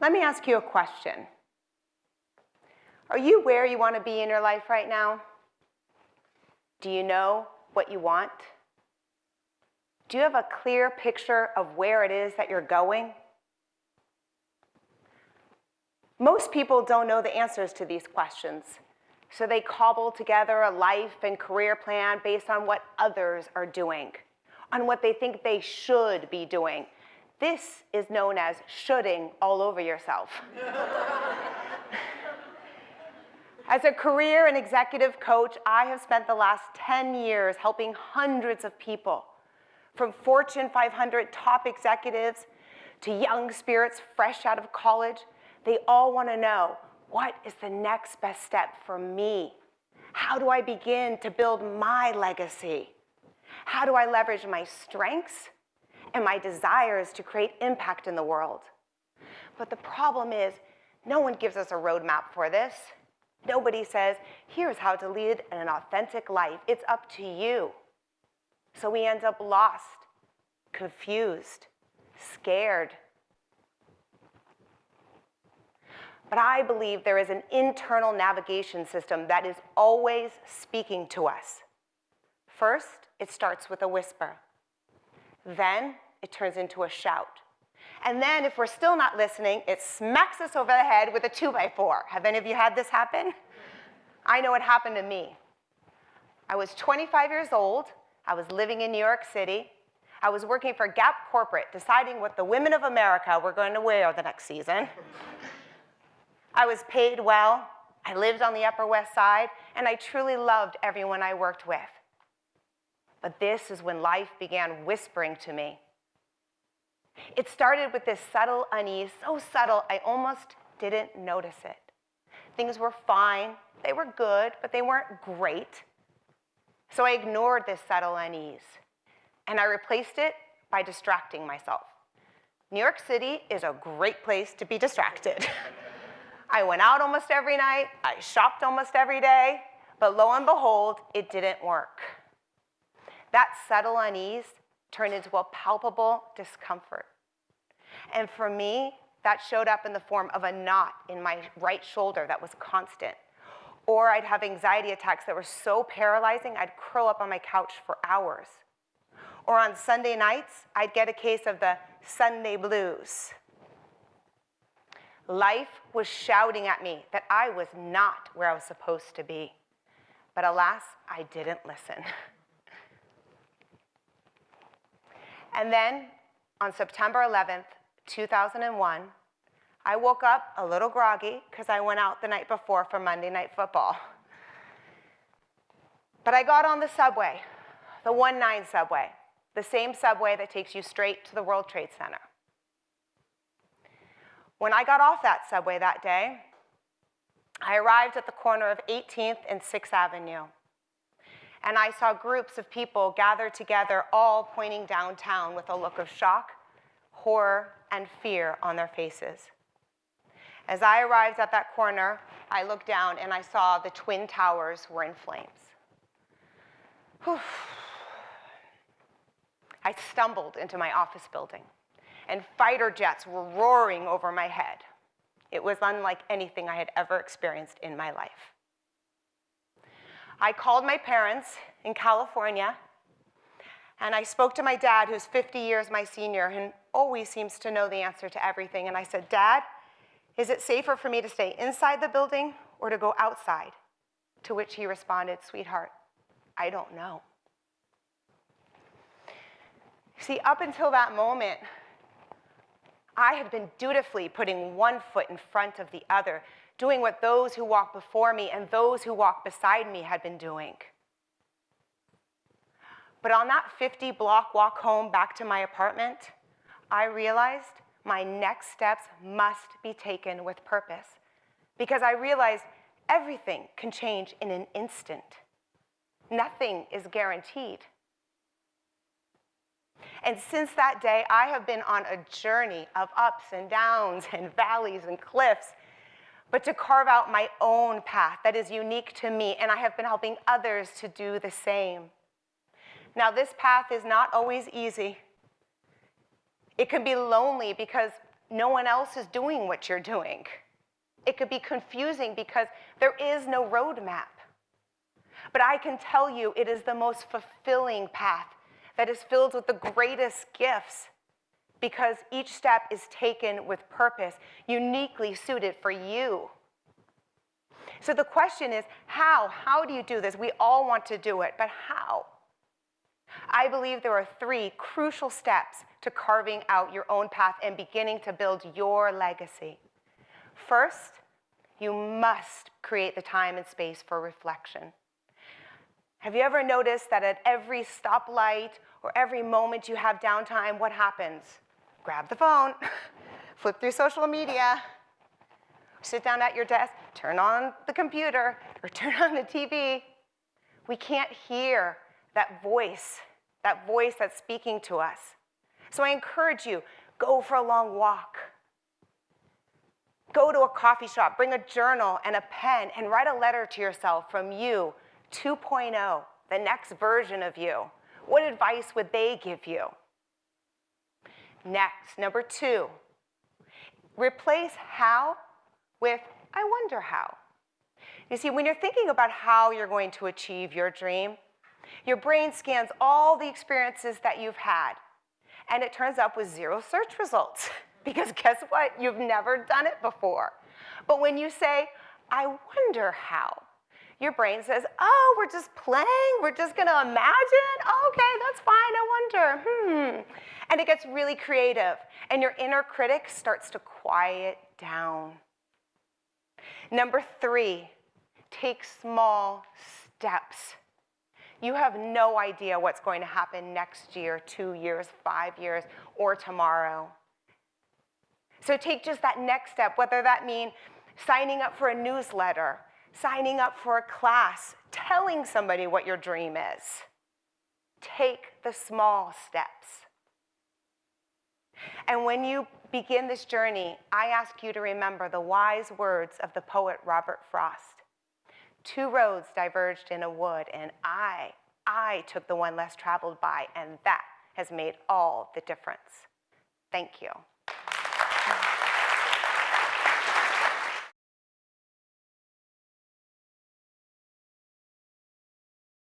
Let me ask you a question. Are you where you want to be in your life right now? Do you know what you want? Do you have a clear picture of where it is that you're going? Most people don't know the answers to these questions, so they cobble together a life and career plan based on what others are doing, on what they think they should be doing. This is known as shoulding all over yourself. As a career and executive coach, I have spent the last 10 years helping hundreds of people, from Fortune 500 top executives to young spirits fresh out of college. They all want to know, what is the next best step for me? How do I begin to build my legacy? How do I leverage my strengths and my desires to create impact in the world? But the problem is, no one gives us a roadmap for this. Nobody says, here's how to lead an authentic life. It's up to you. So we end up lost, confused, scared. But I believe there is an internal navigation system that is always speaking to us. First, it starts with a whisper. Then it turns into a shout. And then if we're still not listening, it smacks us over the head with a 2x4. Have any of you had this happen? I know it happened to me. I was 25 years old. I was living in New York City. I was working for Gap Corporate, deciding what the women of America were going to wear the next season. I was paid well. I lived on the Upper West Side, and I truly loved everyone I worked with. But this is when life began whispering to me. It started with this subtle unease, so subtle I almost didn't notice it. Things were fine, they were good, but they weren't great. So I ignored this subtle unease, and I replaced it by distracting myself. New York City is a great place to be distracted. I went out almost every night, I shopped almost every day, but lo and behold, it didn't work. That subtle unease turned into a palpable discomfort. And for me, that showed up in the form of a knot in my right shoulder that was constant. Or I'd have anxiety attacks that were so paralyzing, I'd curl up on my couch for hours. Or on Sunday nights, I'd get a case of the Sunday blues. Life was shouting at me that I was not where I was supposed to be. But alas, I didn't listen. And then, on September 11th, 2001, I woke up a little groggy because I went out the night before for Monday Night Football. But I got on the subway, the 1-9 subway, the same subway that takes you straight to the World Trade Center. When I got off that subway that day, I arrived at the corner of 18th and 6th Avenue. And I saw groups of people gathered together, all pointing downtown with a look of shock, horror, and fear on their faces. As I arrived at that corner, I looked down and I saw the Twin Towers were in flames. Whew. I stumbled into my office building, and fighter jets were roaring over my head. It was unlike anything I had ever experienced in my life. I called my parents in California, and I spoke to my dad, who's 50 years my senior and always seems to know the answer to everything. And I said, Dad, is it safer for me to stay inside the building or to go outside? To which he responded, sweetheart, I don't know. See, up until that moment, I had been dutifully putting one foot in front of the other, doing what those who walked before me and those who walked beside me had been doing. But on that 50-block walk home back to my apartment, I realized my next steps must be taken with purpose, because I realized everything can change in an instant. Nothing is guaranteed. And since that day, I have been on a journey of ups and downs and valleys and cliffs, but to carve out my own path that is unique to me, and I have been helping others to do the same. Now, this path is not always easy. It can be lonely because no one else is doing what you're doing. It could be confusing because there is no roadmap. But I can tell you it is the most fulfilling path that is filled with the greatest gifts because each step is taken with purpose, uniquely suited for you. So the question is, how? How do you do this? We all want to do it, but how? I believe there are 3 crucial steps to carving out your own path and beginning to build your legacy. First, you must create the time and space for reflection. Have you ever noticed that at every stoplight or every moment you have downtime, what happens? Grab the phone, flip through social media, sit down at your desk, turn on the computer, or turn on the TV. We can't hear that voice that's speaking to us. So I encourage you, go for a long walk. Go to a coffee shop, bring a journal and a pen, and write a letter to yourself from you 2.0, the next version of you. What advice would they give you? Next, number 2, replace how with I wonder how. You see, when you're thinking about how you're going to achieve your dream, your brain scans all the experiences that you've had, and it turns up with 0 search results. Because guess what? You've never done it before. But when you say, I wonder how, your brain says, oh, we're just playing, we're just gonna imagine? Okay, that's fine, I wonder, And it gets really creative, and your inner critic starts to quiet down. Number 3, take small steps. You have no idea what's going to happen next year, 2 years, 5 years, or tomorrow. So take just that next step, whether that means signing up for a newsletter, signing up for a class, telling somebody what your dream is. Take the small steps. And when you begin this journey, I ask you to remember the wise words of the poet Robert Frost. 2 roads diverged in a wood, and I took the one less traveled by, and that has made all the difference. Thank you.